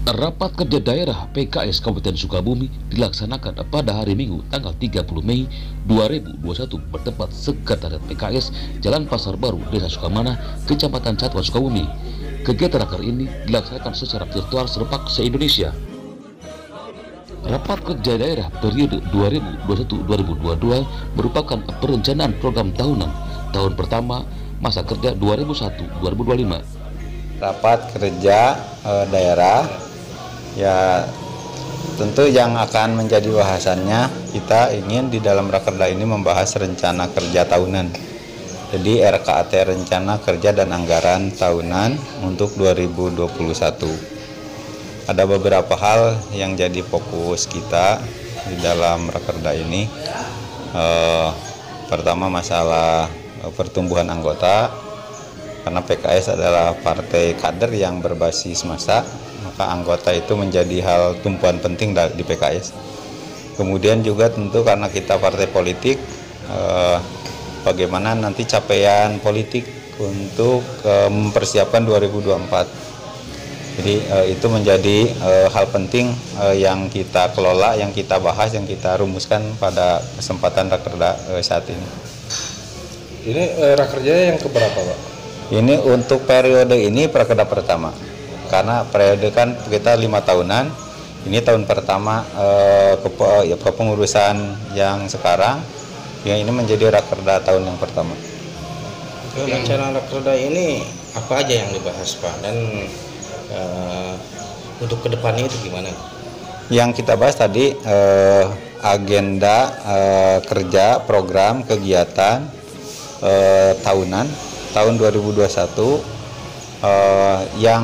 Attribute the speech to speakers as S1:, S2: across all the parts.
S1: Rapat kerja daerah PKS Kabupaten Sukabumi dilaksanakan pada hari Minggu tanggal 30 Mei 2021 bertempat Sekretariat PKS Jalan Pasar Baru, Desa Sukamana, Kecamatan Catwa, Sukabumi. Kegiatan raker ini dilaksanakan secara virtual serentak se-Indonesia. Rapat kerja daerah periode 2021-2022 merupakan perencanaan program tahunan tahun pertama masa kerja 2001-2025.
S2: Rapat kerja daerah, ya tentu yang akan menjadi bahasannya, kita ingin di dalam rakerda ini membahas rencana kerja tahunan. Jadi RKAT, rencana kerja dan anggaran tahunan untuk 2021. Ada beberapa hal yang jadi fokus kita di dalam rakerda ini. Pertama, masalah pertumbuhan anggota, karena PKS adalah partai kader yang berbasis massa, maka anggota itu menjadi hal tumpuan penting di PKS. Kemudian juga tentu karena kita partai politik, bagaimana nanti capaian politik untuk mempersiapkan 2024. Jadi itu menjadi hal penting yang kita kelola, yang kita bahas, yang kita rumuskan pada kesempatan rakerda saat ini.
S3: Ini rakerja yang keberapa, Pak?
S2: Ini untuk periode ini rakerda pertama, karena periode kan kita 5 tahunan. Ini tahun pertama kepengurusan yang sekarang, ya ini menjadi rakerda tahun yang pertama.
S4: Rencana rakerda ini apa aja yang dibahas, Pak? Dan untuk kedepannya itu gimana?
S2: Yang kita bahas tadi agenda kerja, program, kegiatan tahunan tahun 2021 yang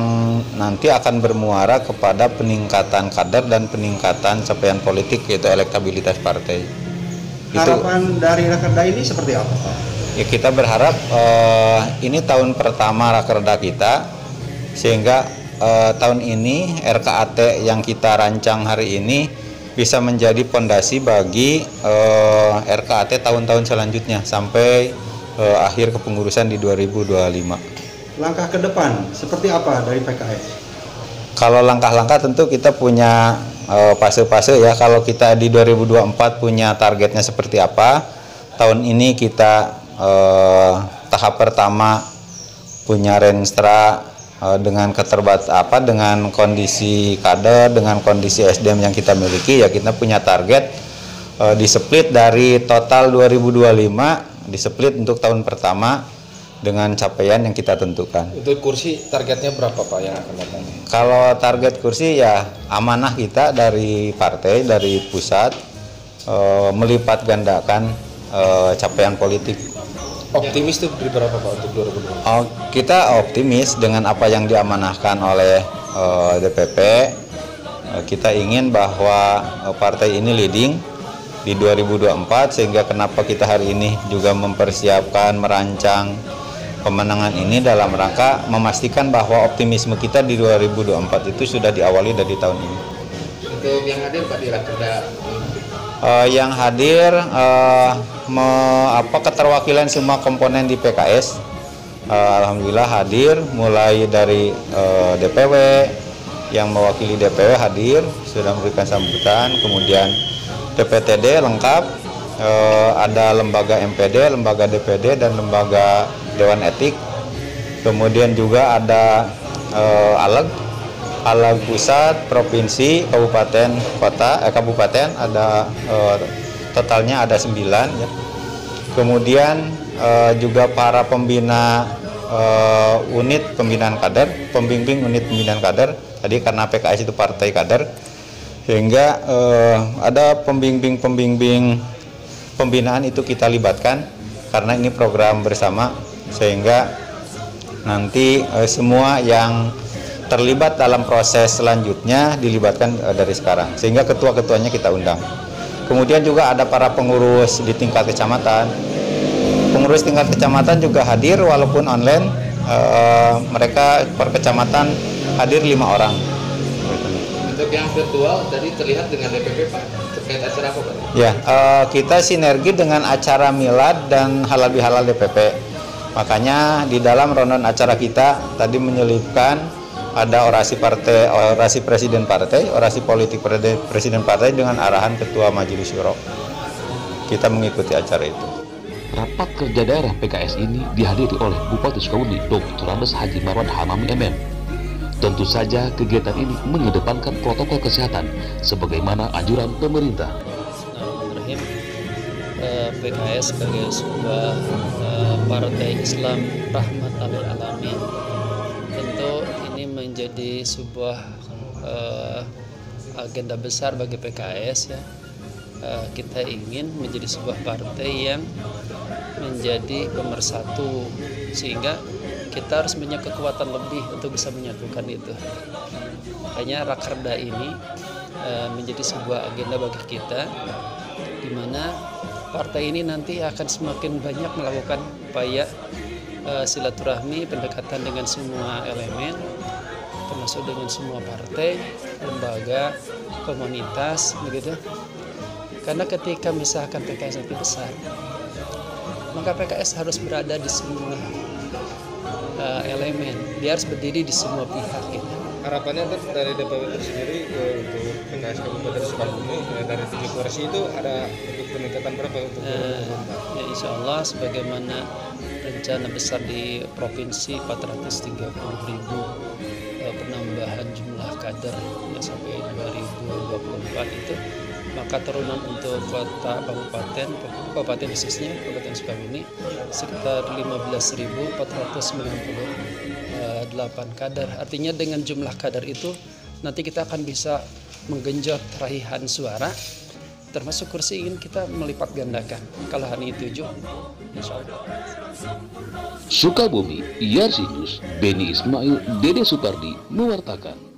S2: nanti akan bermuara kepada peningkatan kader dan peningkatan capaian politik, yaitu elektabilitas partai.
S5: Harapan dari rakerda ini seperti apa, Pak?
S2: Ya, kita berharap ini tahun pertama rakerda kita, sehingga tahun ini RKAT yang kita rancang hari ini bisa menjadi fondasi bagi RKAT tahun-tahun selanjutnya sampai akhir kepengurusan di 2025.
S5: Langkah ke depan seperti apa dari PKS?
S2: Kalau langkah-langkah tentu kita punya fase-fase ya. Kalau kita di 2024 punya targetnya seperti apa, tahun ini kita tahap pertama punya renstra dengan dengan kondisi kader, dengan kondisi SDM yang kita miliki, ya kita punya target di-split dari total 2025, di-split untuk tahun pertama dengan capaian yang kita tentukan.
S3: Untuk kursi targetnya berapa, Pak, yang akan datang?
S2: Kalau target kursi ya amanah kita dari partai, dari pusat, melipat gandakan capaian politik.
S3: Optimis itu berapa, Pak, untuk 2020?
S2: Kita optimis dengan apa yang diamanahkan oleh DPP. Kita ingin bahwa partai ini leading di 2024, sehingga kenapa kita hari ini juga mempersiapkan, merancang pemenangan ini dalam rangka memastikan bahwa optimisme kita di 2024 itu sudah diawali dari tahun ini.
S4: Untuk yang hadir, Pak, di rakerda
S2: yang hadir keterwakilan semua komponen di PKS, alhamdulillah hadir, mulai dari DPW, yang mewakili DPW hadir, sudah memberikan sambutan, kemudian DPTD lengkap, ada lembaga MPD, lembaga DPD, dan lembaga Dewan Etik. Kemudian juga ada alag pusat, provinsi, kabupaten, kota, kabupaten ada totalnya ada 9 ya. Kemudian juga para pembina unit pembinaan kader, pembimbing unit pembinaan kader. Tadi karena PKS itu partai kader, sehingga ada pembimbing pembinaan itu kita libatkan, karena ini program bersama, sehingga nanti semua yang terlibat dalam proses selanjutnya dilibatkan dari sekarang, sehingga ketua-ketuanya kita undang. Kemudian juga ada para pengurus di tingkat kecamatan. Pengurus tingkat kecamatan juga hadir walaupun online. Mereka per kecamatan hadir 5 orang.
S4: Untuk yang virtual tadi terlihat dengan DPP, Pak, terkait acara apa, Pak?
S2: Ya, kita sinergi dengan acara milad dan halal bihalal DPP. Makanya di dalam rundown acara kita tadi menyelipkan ada orasi partai, orasi presiden partai, orasi politik presiden partai dengan arahan ketua majelis syuro. Kita mengikuti acara itu.
S1: Rapat kerja daerah PKS ini dihadiri oleh Bupati Sukabumi Dr. Andes Haji Marwan Hamami MM. Tentu saja kegiatan ini mengedepankan protokol kesehatan sebagaimana anjuran pemerintah.
S6: Bismillahirrahmanirrahim. PKS sebagai sebuah partai Islam rahmatan lil alamin, tentu ini menjadi sebuah agenda besar bagi PKS ya. Kita ingin menjadi sebuah partai yang menjadi pemersatu, sehingga kita harus punya kekuatan lebih untuk bisa menyatukan itu. Makanya Rakerda ini menjadi sebuah agenda bagi kita, di mana partai ini nanti akan semakin banyak melakukan upaya silaturahmi, pendekatan dengan semua elemen, termasuk dengan semua partai, lembaga, komunitas, begitu. Karena ketika misalkan PKS nanti besar, maka PKS harus berada di semua elemen. Dia harus berdiri di semua pihak gitu.
S3: Harapannya dari DPW itu sendiri untuk PKS Kabupaten Sukabumi dari 7 kursi itu ada untuk peningkatan berapa untuk
S6: ya insya Allah sebagaimana rencana besar di provinsi 430.000 penambahan jumlah kader ya, sampai 2024 itu, maka turunan untuk kota kabupaten khususnya Kabupaten Sukabumi sekitar 15.498 kader. Artinya dengan jumlah kader itu nanti kita akan bisa menggenjot raihan suara, termasuk kursi ingin kita melipat gandakan. Kalau hanya 7, insya Allah.
S1: Sukabumi, Yarsi News, Beni Ismail, Dede Supardi mewartakan.